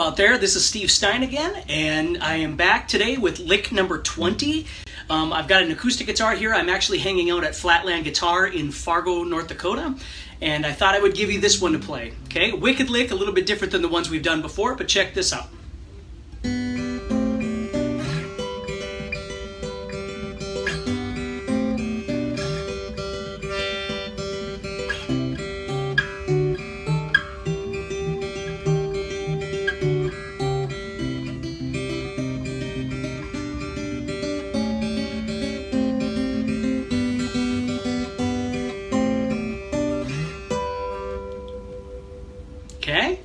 out there. This is Steve Stine again, and I am back today with lick number 20. I've got an acoustic guitar here. I'm actually hanging out at Flatland Guitar in Fargo, North Dakota, and I thought I would give you this one to play. Okay, wicked lick, a little bit different than the ones we've done before, but check this out. Okay,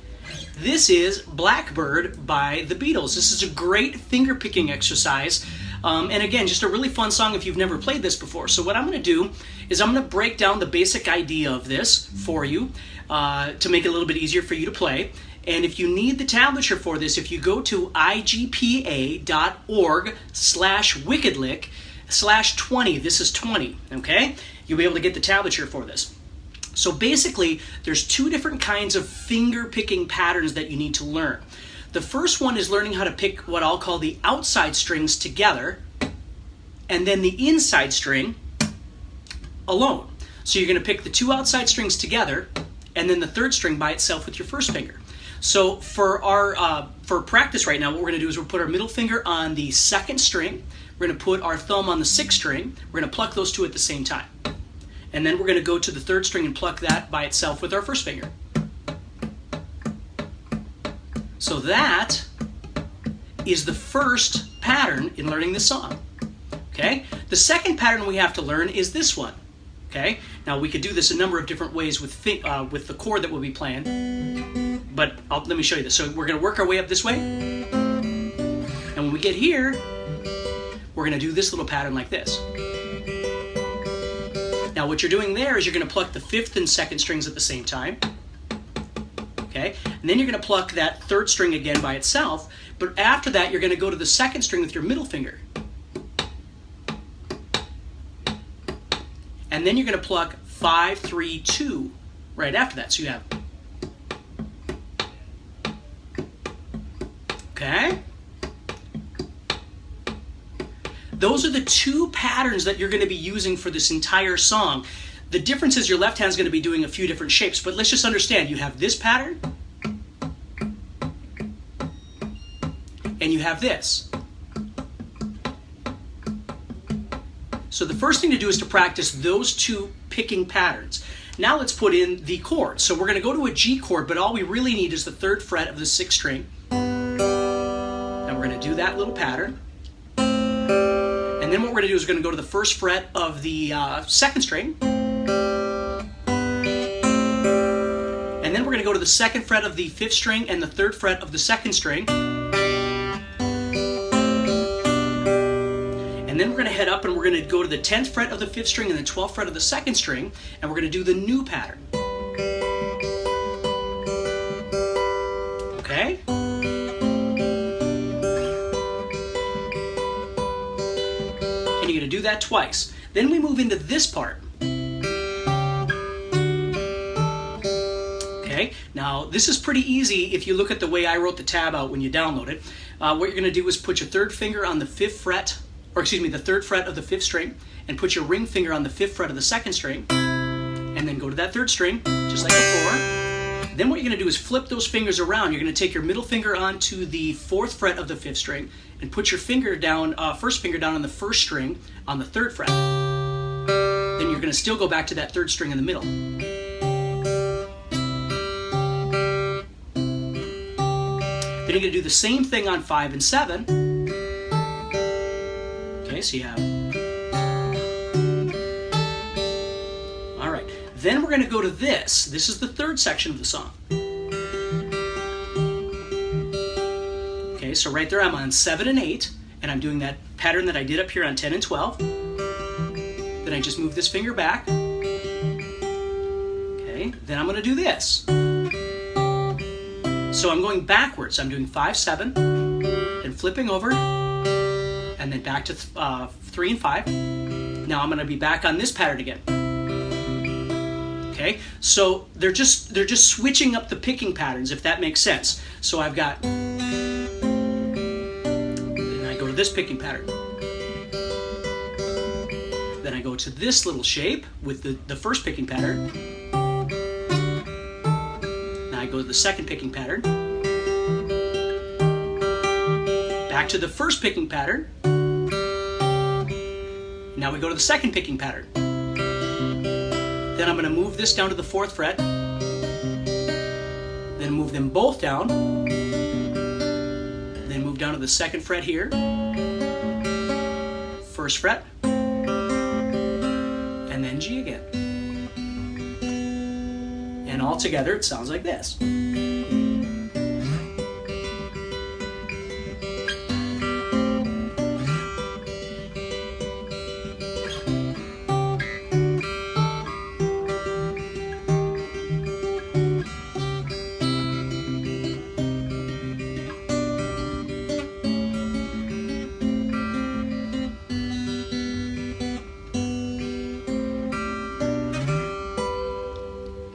this is Blackbird by the Beatles. This is a great finger picking exercise. And again, just a really fun song if you've never played this before. So what I'm going to do is I'm going to break down the basic idea of this for you to make it a little bit easier for you to play. And if you need the tablature for this, if you go to igpa.org/wickedlick/20, this is 20, okay? You'll be able to get the tablature for this. So basically, there's two different kinds of finger picking patterns that you need to learn. The first one is learning how to pick what I'll call the outside strings together, and then the inside string alone. So you're going to pick the two outside strings together, and then the third string by itself with your first finger. So for our for practice right now, what we're going to do is we'll put our middle finger on the second string. We're going to put our thumb on the sixth string. We're going to pluck those two at the same time. And then we're going to go to the third string and pluck that by itself with our first finger. So that is the first pattern in learning this song. Okay? The second pattern we have to learn is this one. Okay? Now we could do this a number of different ways with the chord that we'll be playing, but let me show you this. So we're going to work our way up this way, and when we get here, we're going to do this little pattern like this. Now what you're doing there is you're going to pluck the fifth and second strings at the same time. Okay? And then you're going to pluck that third string again by itself, but after that you're going to go to the second string with your middle finger. And then you're going to pluck 5, 3, 2 right after that. So you have. Okay? Those are the two patterns that you're going to be using for this entire song. The difference is your left hand's going to be doing a few different shapes, but let's just understand you have this pattern and you have this. So the first thing to do is to practice those two picking patterns. Now let's put in the chord. So we're going to go to a G chord, but all we really need is the third fret of the sixth string. And we're going to do that little pattern. And then what we're going to do is we're going to go to the first fret of the second string. And then we're going to go to the second fret of the fifth string and the third fret of the second string. And then we're going to head up and we're going to go to the 10th fret of the fifth string and the 12th fret of the second string, and we're going to do the new pattern. Okay? And you're going to do that twice. Then we move into this part. Okay? Now, this is pretty easy if you look at the way I wrote the tab out when you download it. What you're going to do is put your third finger on the fifth fret, the third fret of the fifth string, and put your ring finger on the fifth fret of the second string, and then go to that third string, just like before. Then what you're going to do is flip those fingers around. You're going to take your middle finger onto the fourth fret of the fifth string, and put your finger down, first finger down on the first string on the third fret. Then you're going to still go back to that third string in the middle. Then you're going to do the same thing on 5 and 7. Okay, so you have. All right, then we're going to go to this. This is the third section of the song. Okay, so right there I'm on 7 and 8, and I'm doing that pattern that I did up here on 10 and 12. Then I just move this finger back. Okay, then I'm going to do this. So I'm going backwards. I'm doing 5, 7, and flipping over, and then back to 3 and 5. Now I'm going to be back on this pattern again. Okay, so they're just switching up the picking patterns, if that makes sense. So I've got to this picking pattern. Then I go to this little shape with the first picking pattern. Now I go to the second picking pattern. Back to the first picking pattern. Now we go to the second picking pattern. Then I'm going to move this down to the 4th fret. Then move them both down. Then move down to the 2nd fret here. 1st fret. And then G again. And all together it sounds like this.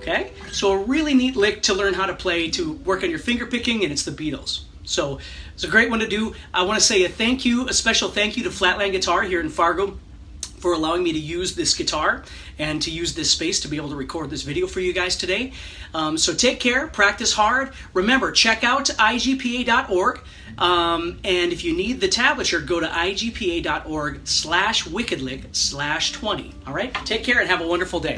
Okay, so a really neat lick to learn how to play to work on your finger picking, and it's the Beatles. So it's a great one to do. I want to say a special thank you to Flatland Guitar here in Fargo for allowing me to use this guitar and to use this space to be able to record this video for you guys today. So take care, practice hard. Remember, check out igpa.org. And if you need the tablature, go to igpa.org/wickedlick/20. All right, take care and have a wonderful day.